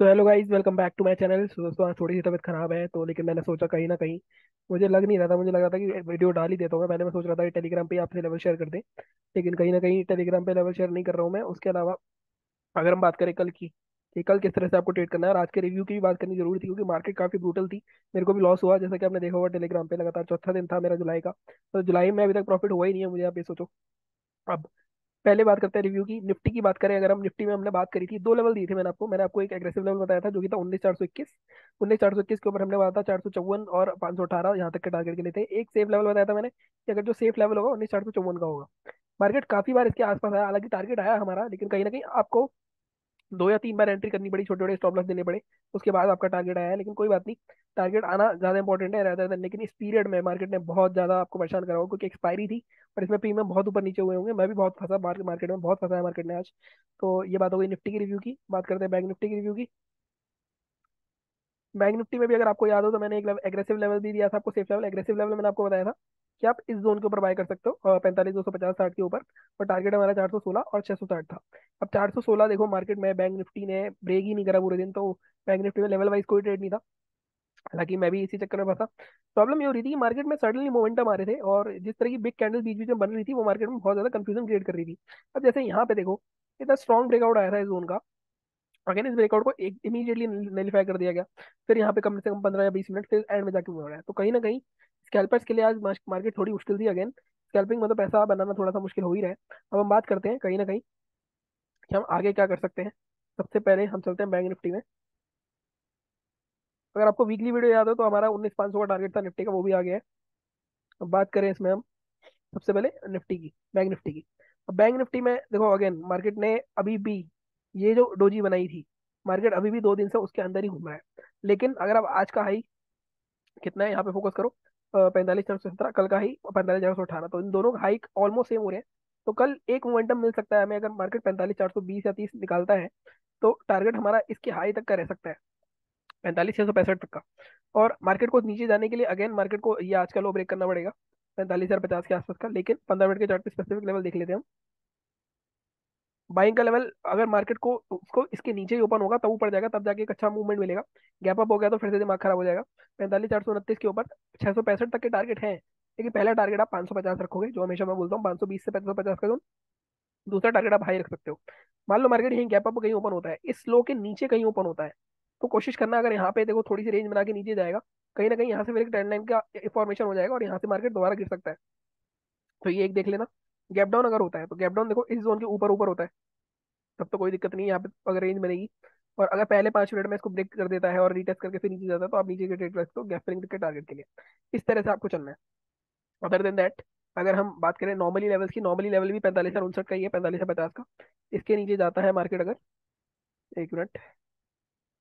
तो hello guys, welcome back to my channel. दोस्तों, आज थोड़ी सी तबीयत खराब है तो लेकिन मैंने सोचा कहीं ना कहीं मुझे लग नहीं रहा था, मुझे लग रहा था कि वीडियो डाल ही देता हूँ मैं सोच रहा था कि टेलीग्राम पे ही आपसे लेवल शेयर कर दें। लेकिन कहीं ना कहीं टेलीग्राम पे लेवल शेयर नहीं कर रहा हूँ मैं। उसके अलावा अगर हम बात करें कल की कि कल किस तरह से आपको ट्रेड करना है और आज के रिव्यू की भी बात करनी जरूरी थी, क्योंकि मार्केट काफी ब्रूटल थी। मेरे को भी लॉस हुआ, जैसा कि आपने देखा होगा टेलीग्राम पे लगातार चौथा दिन था मेरा जुलाई का। तो जुलाई में अभी तक प्रॉफिट हुआ ही नहीं है मुझे, आप ये सोचो। अब पहले बात करते हैं रिव्यू की। निफ्टी की बात करें, अगर हम निफ्टी में हमने बात करी थी, दो लेवल दिए थे मैंने आपको एक एग्रेसिव लेवल बताया था जो कि था 19,421 के ऊपर हमने बताया था 454 और 518 यहाँ तक के टारगेट के लिए थे। एक सेफ लेवल बताया था मैंने कि अगर जो सेफ लेवल होगा 19,454 का होगा। मार्केट काफी बार इसके आसपास आया, हालांकि टारगेट आया हमारा, लेकिन कहीं ना कहीं आपको दो या तीन बार एंट्री करनी पड़ी, छोटे छोटे स्टॉप लॉस देने पड़े। उसके बाद आपका टारगेट आया है, लेकिन कोई बात नहीं। टारगेट आना ज्यादा इंपॉर्टेंट है rather than, लेकिन इस पीरियड में मार्केट ने बहुत ज्यादा आपको परेशान करा होगा क्योंकि एक्सपायरी थी और इसमें प्रीमियम बहुत ऊपर नीचे हुए होंगे। मैं भी बहुत फंसा मार्केट में, बहुत फंसा है मार्केट ने आज। तो ये बात हो गई निफ्टी की रिव्यू की। बात करते हैं बैंक निफ्टी की रिव्यू की। बैंक निफ्टी में भी अगर आपको याद हो तो मैंने एक एग्रेसिव लेवल भी दिया था आपको, सेफ लेवल। एग्रेसिव लेवल मैंने आपको बताया था कि आप इस जोन के ऊपर बाय कर सकते हो, 45,250 60 के ऊपर। और टारगेट हमारा 416 और 660 था। अब 416 देखो, मार्केट में बैंक निफ्टी ने ब्रेक ही नहीं करा पूरे दिन, तो बैंक निफ्टी में लेवल वाइज कोई ट्रेड नहीं था। हालांकि मैं भी इसी चक्कर में फंसा। प्रॉब्लम ये हो रही थी कि मार्केट में सडनली मोमेंटम आ रहे थे और जिस तरह की बिग कैंडल बीच बीच में बन रही थी वो मार्केट में बहुत ज्यादा कंफ्यूजन क्रिएट कर रही थी। अब जैसे यहाँ पे देखो, इतना स्ट्रॉन्ग ब्रेकआउट आया था इस जोन का। अगेन इस ब्रेकआउट को एक इमीडिएटली नलिफाई कर दिया गया। फिर यहाँ पे कम से कम 15 या 20 मिनट फिर एंड में जाके मूव हो रहा है। तो कहीं ना कहीं स्कैल्पर्स के लिए आज मार्केट थोड़ी मुश्किल थी। अगेन स्कैल्पिंग में तो पैसा बनाना थोड़ा सा मुश्किल हो ही रहा है। अब हम बात करते हैं कहीं ना कहीं कि हम आगे क्या कर सकते हैं। सबसे पहले हम चलते हैं बैंक निफ्टी में। अगर आपको वीकली वीडियो याद हो तो हमारा 19,500 का टारगेट था निफ्टी का, वो भी आ गया है। अब बात करें इसमें हम सबसे पहले निफ्टी की, बैंक निफ्टी की। अब बैंक निफ्टी में देखो, अगेन मार्केट ने अभी भी ये जो डोजी बनाई थी, मार्केट अभी भी 2 दिन से उसके अंदर ही घूम रहा है। लेकिन अगर आप आज का हाई कितना है यहाँ पे फोकस करो, 45,417, कल का हाई 45,418, तो इन दोनों का हाई ऑलमोस्ट सेम हो रहे हैं। तो कल एक मोमेंटम मिल सकता है हमें, अगर मार्केट 45,420 या 30 निकालता है तो टारगेट हमारा इसके हाई तक का रह सकता है, 45,665 तक का। और मार्केट को नीचे जाने के लिए अगेन मार्केट को ये आज का लो ब्रेक करना पड़ेगा 45,050 के आसपास का। लेकिन 15 मिनट के चार्ट पे स्पेसिफिक लेवल देख लेते हैं हम। बाइंग का लेवल अगर मार्केट को उसको इसके नीचे ही ओपन होगा तब ऊपर जाएगा, तब जाके एक अच्छा मूवमेंट मिलेगा। गैप अप हो गया तो फिर से दिमाग खराब हो जाएगा। 45,429 के ऊपर 665 तक के टारगेट हैं, लेकिन पहला टारगेट आप 550 रखोगे, जो हमेशा मैं बोलता हूँ 520 से 550 का जोन। दूसरा टारगेट आप हाई रख सकते हो। मान लो मार्केट यहीं गैप अप कहीं ओपन होता है, इस लो के नीचे कहीं ओपन होता है, तो कोशिश करना अगर यहाँ पे देखो थोड़ी सी रेंज बना के नीचे जाएगा, कहीं ना कहीं यहाँ से फिर एक ट्रेंड लाइन का फॉर्मेशन हो जाएगा और यहाँ से मार्केट दोबारा गिर सकता है। तो ये एक देख लेना। गैप डाउन अगर होता है तो गैप डाउन देखो इस जोन के ऊपर ऊपर होता है, तब तो कोई दिक्कत नहीं है, यहाँ पे अगर रेंज बनेगी। और अगर पहले 5 मिनट में इसको ब्रेक कर देता है और रीटेस्ट करके फिर नीचे जाता है तो आप नीचे के ट्रेड कर सकते हो गैप फिलिंग के टारगेट के लिए। इस तरह से आपको चलना है। अदर देन दैट, अगर हम बात करें नॉर्मली लेवल्स की, नॉर्मली लेवल भी 45,59 का ही है, 45,050 का। इसके नीचे जाता है मार्केट अगर, एक मिनट,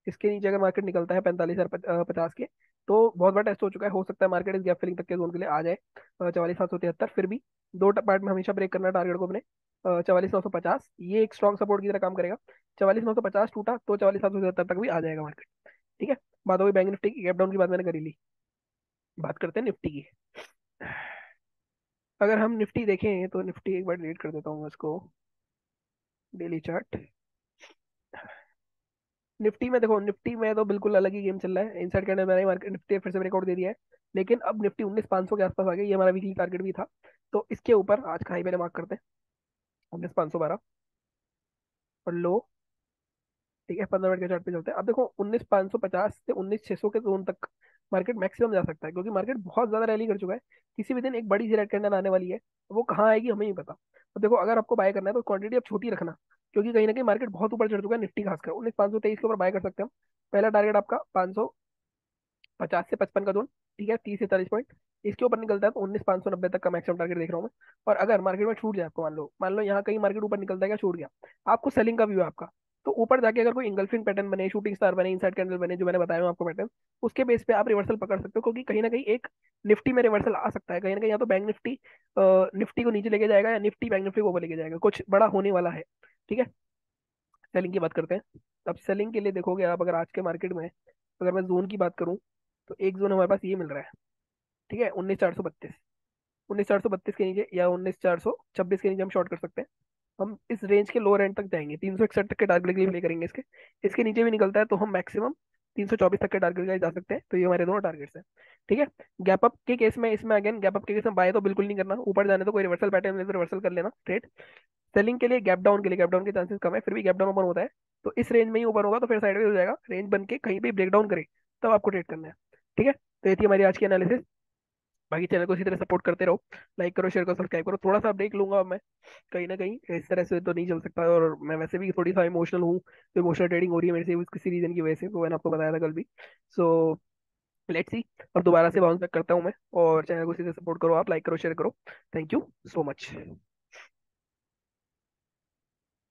इसके नीचे अगर मार्केट निकलता है 45,050 के, तो बहुत बड़ा टेस्ट हो चुका है। हो सकता है मार्केट इस गैप फिलिंग तक के जोन के लिए आ जाए, 44,773। फिर भी दो पार्ट में हमेशा ब्रेक करना टारगेट को अपने। 44,950 ये एक स्ट्रॉन्ग सपोर्ट की तरह काम करेगा। 44,950 टूटा तो 44,773 तक भी आ जाएगा मार्केट। ठीक है। बात हो गई बैंक निफ्टी की, गैप डाउन की बात मैंने करी ली। बात करते हैं निफ्टी की। अगर हम निफ्टी देखें तो निफ्टी एक बार डिलीट कर देता हूँ इसको, डेली चार्ट। निफ्टी में देखो, निफ्टी में तो बिल्कुल अलग ही गेम चल रहा है। इनसाइड करने में मार्केट निफ्टी फिर से ब्रेकआउट दे दिया है, लेकिन अब निफ्टी 19,500 के आसपास आ गई। ये हमारा वीकली टारगेट भी था। तो इसके ऊपर आज का हाई पहले मार्क करते हैं, 19,512 और लो। ठीक है, 15 मिनट के चार्ट पे चलते हैं। अब देखो 19,550 से 19,600 के जोन तक मार्केट मैक्सिमम जा सकता है, क्योंकि मार्केट बहुत ज्यादा रैली कर चुका है। किसी भी दिन एक बड़ी सी रेड कैंडल आने वाली है, वो कहाँ आएगी हमें नहीं पता। तो देखो, अगर आपको बाय करना है तो क्वांटिटी आप छोटी रखना, क्योंकि कहीं ना कहीं मार्केट बहुत ऊपर चढ़ चुका है निफ्टी खासकर। 19,523 के ऊपर बाय कर सकते हैं हम। पहला टारगेट आपका 550 से 55 का जोन। ठीक है, 30 से 40 पॉइंट। इसके ऊपर निकलता है तो 19,590 तक का मैक्सिमम टारगेट देख रहा हूँ मैं। और अगर मार्केट में छूट जाए आपको, मान लो यहाँ कहीं मार्केट ऊपर निकलता है, क्या छूट गया, आपको सेलिंग का व्यू है आपका, तो ऊपर जाके अगर कोई इंगल्फिंग पैटर्न बने, शूटिंग स्टार बने, इनसाइड कैंडल बने, जो मैंने बताया हूँ आपको पैटर्न, उसके बेस पे आप रिवर्सल पकड़ सकते हो। क्योंकि कहीं ना कहीं एक निफ्टी में रिवर्सल आ सकता है कहीं ना कहीं, या तो बैंक निफ्टी निफ्टी को नीचे लेके जाएगा या निफ्टी बैंक निफ्टी को ऊपर लेके जाएगा, कुछ बड़ा होने वाला है। ठीक है। सेलिंग की बात करते हैं। अब सेलिंग के लिए देखोगे आप, अगर आज के मार्केट में अगर मैं जोन की बात करूं तो एक जोन हमारे पास ये मिल रहा है। ठीक है, 19,432, 19,432 के नीचे या 19,426 के नीचे हम शॉर्ट कर सकते हैं। हम इस रेंज के लोअर एंड तक जाएंगे, 361 तक के टारगेट के लिए प्ले करेंगे इसके। इसके नीचे भी निकलता है तो हम मैक्सिमम 324 तक के टारगेट के लिए जा सकते हैं। तो ये हमारे दोनों टारगेट्स हैं। ठीक है। गैप अप के केस में, इसमें अगेन गैप अप के केस में बाय तो बिल्कुल नहीं करना, ऊपर जाने तो कोई रिवर्सल पैटर्न में रिवर्सल कर लेना ट्रेड। सेलिंग के लिए, गैप डाउन के लिए, गैप डाउन के चांसेस कम है, फिर भी गैप डाउन ओपन होता है तो इस रेंज में ही ओपन होगा तो फिर साइडवेज हो जाएगा, रेंज बन के कहीं भी ब्रेक डाउन करे तब आपको ट्रेड करना है। ठीक है, तो ये थी हमारी आज की एनालिसिस। बाकी चैनल को इसी तरह सपोर्ट करते रहो, लाइक करो, शेयर करो, सब्सक्राइब करो। थोड़ा सा ब्रेक लूंगा अब मैं, कहीं ना कहीं इस तरह से तो नहीं चल सकता, और मैं वैसे भी थोड़ी सा इमोशनल हूँ, तो इमोशनल ट्रेडिंग हो रही है मेरे से किसी रीजन की वजह से, तो मैंने आपको बताया था कल भी। सो लेट्स सी, अब दोबारा से बाउंस बैक करता हूँ मैं। और चैनल को इसी तरह सपोर्ट करो, आप लाइक करो, शेयर करो। Thank you so much.